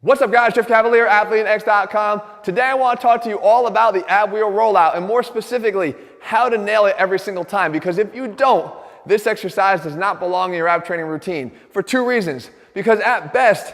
What's up guys, Jeff Cavalier, AthleteX.com. Today I want to talk to you all about the ab wheel rollout and more specifically, how to nail it every single time. Because if you don't, this exercise does not belong in your ab training routine for two reasons. Because at best,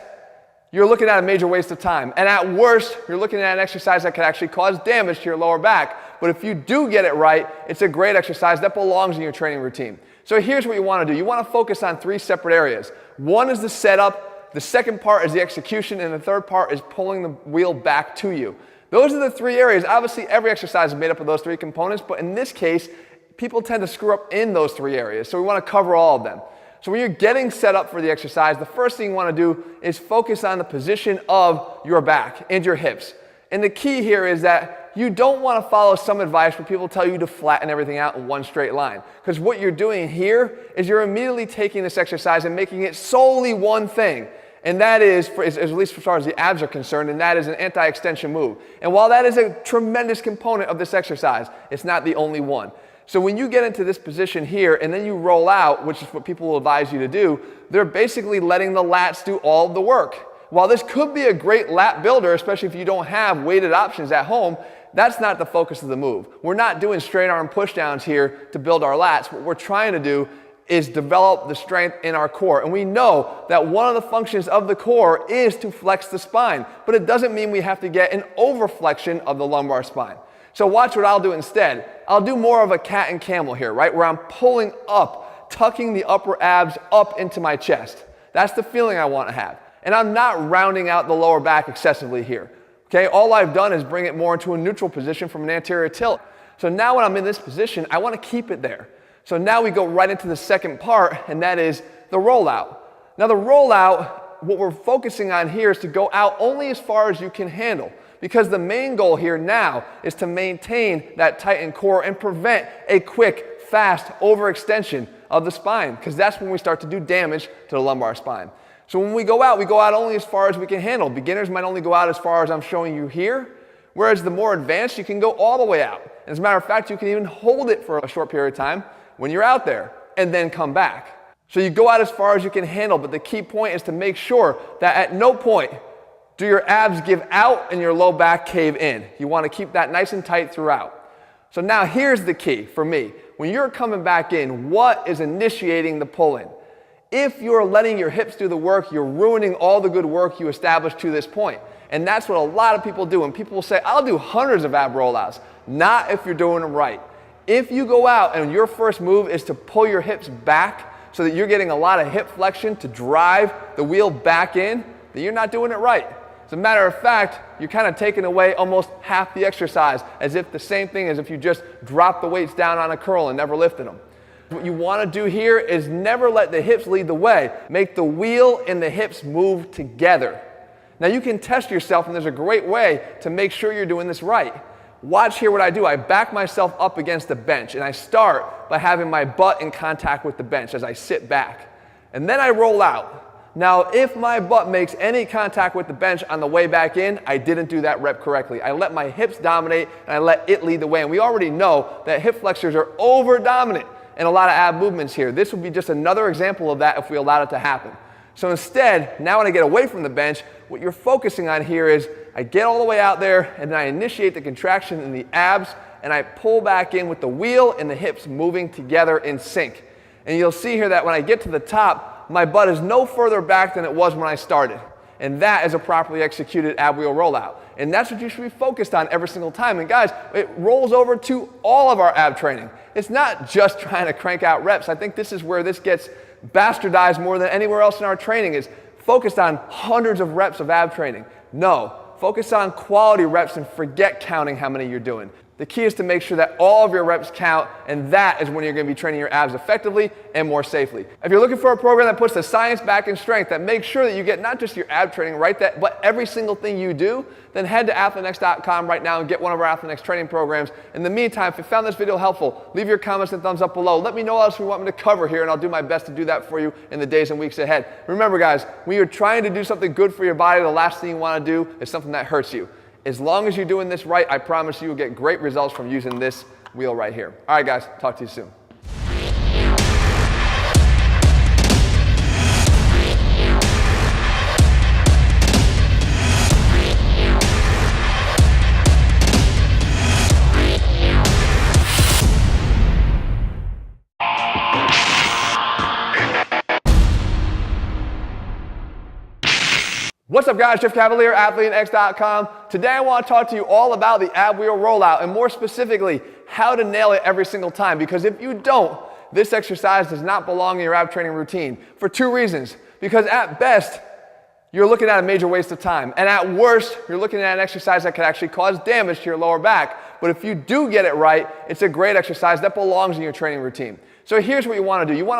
you're looking at a major waste of time. And at worst, you're looking at an exercise that could actually cause damage to your lower back. But if you do get it right, it's a great exercise that belongs in your training routine. So here's what you want to do. You want to focus on three separate areas. One is the setup. The second part is the execution, and the third part is pulling the wheel back to you. Those are the three areas. Obviously, every exercise is made up of those three components, but in this case, people tend to screw up in those three areas, so we want to cover all of them. So when you're getting set up for the exercise, the first thing you want to do is focus on the position of your back and your hips. And the key here is that you don't want to follow some advice where people tell you to flatten everything out in one straight line. Because what you're doing here is you're immediately taking this exercise and making it solely one thing. And that is, at least as far as the abs are concerned, and that is an anti-extension move. And while that is a tremendous component of this exercise, it's not the only one. So when you get into this position here and then you roll out, which is what people will advise you to do, they're basically letting the lats do all of the work. While this could be a great lat builder, especially if you don't have weighted options at home, that's not the focus of the move. We're not doing straight arm pushdowns here to build our lats. What we're trying to do is develop the strength in our core. And we know that one of the functions of the core is to flex the spine, but it doesn't mean we have to get an overflexion of the lumbar spine. So watch what I'll do instead. I'll do more of a cat and camel here, right? Where I'm pulling up, tucking the upper abs up into my chest. That's the feeling I want to have. And I'm not rounding out the lower back excessively here. Okay, all I've done is bring it more into a neutral position from an anterior tilt. So now when I'm in this position, I want to keep it there. So now we go right into the second part, and that is the rollout. Now the rollout, what we're focusing on here is to go out only as far as you can handle, because the main goal here now is to maintain that tightened core and prevent a quick, fast overextension of the spine, because that's when we start to do damage to the lumbar spine. So when we go out only as far as we can handle. Beginners might only go out as far as I'm showing you here, whereas the more advanced, you can go all the way out. As a matter of fact, you can even hold it for a short period of time when you're out there, and then come back. So you go out as far as you can handle, but the key point is to make sure that at no point do your abs give out and your low back cave in. You want to keep that nice and tight throughout. So now here's the key for me. When you're coming back in, what is initiating the pull-in? If you're letting your hips do the work, you're ruining all the good work you established to this point. And that's what a lot of people do. And people will say, I'll do hundreds of ab rollouts. Not if you're doing them right. If you go out and your first move is to pull your hips back so that you're getting a lot of hip flexion to drive the wheel back in, then you're not doing it right. As a matter of fact, you're kind of taking away almost half the exercise, as if the same thing as if you just drop the weights down on a curl and never lifted them. What you want to do here is never let the hips lead the way. Make the wheel and the hips move together. Now you can test yourself, and there's a great way to make sure you're doing this right. Watch here what I do. I back myself up against the bench, and I start by having my butt in contact with the bench as I sit back. And then I roll out. Now, if my butt makes any contact with the bench on the way back in, I didn't do that rep correctly. I let my hips dominate, and I let it lead the way. And we already know that hip flexors are over-dominant in a lot of ab movements here. This would be just another example of that if we allowed it to happen. So instead, now when I get away from the bench, what you're focusing on here is I get all the way out there and then I initiate the contraction in the abs and I pull back in with the wheel and the hips moving together in sync. And you'll see here that when I get to the top, my butt is no further back than it was when I started. And that is a properly executed ab wheel rollout. And that's what you should be focused on every single time. And guys, it rolls over to all of our ab training. It's not just trying to crank out reps. I think this is where this gets bastardized more than anywhere else in our training, is focused on hundreds of reps of ab training. No, focus on quality reps and forget counting how many you're doing. The key is to make sure that all of your reps count, and that is when you're going to be training your abs effectively and more safely. If you're looking for a program that puts the science back in strength, that makes sure that you get not just your ab training right, but every single thing you do, then head to AthleteX.com right now and get one of our AthleteX training programs. In the meantime, if you found this video helpful, leave your comments and thumbs up below. Let me know what else you want me to cover here, and I'll do my best to do that for you in the days and weeks ahead. Remember guys, when you're trying to do something good for your body, the last thing you want to do is something that hurts you. As long as you're doing this right, I promise you will get great results from using this wheel right here. All right guys, talk to you soon. What's up guys, Jeff Cavalier, AthleteX.com. Today I want to talk to you all about the ab wheel rollout and more specifically, how to nail it every single time. Because if you don't, this exercise does not belong in your ab training routine for two reasons. Because at best, you're looking at a major waste of time. And at worst, you're looking at an exercise that could actually cause damage to your lower back. But if you do get it right, it's a great exercise that belongs in your training routine. So here's what you want to do. You want to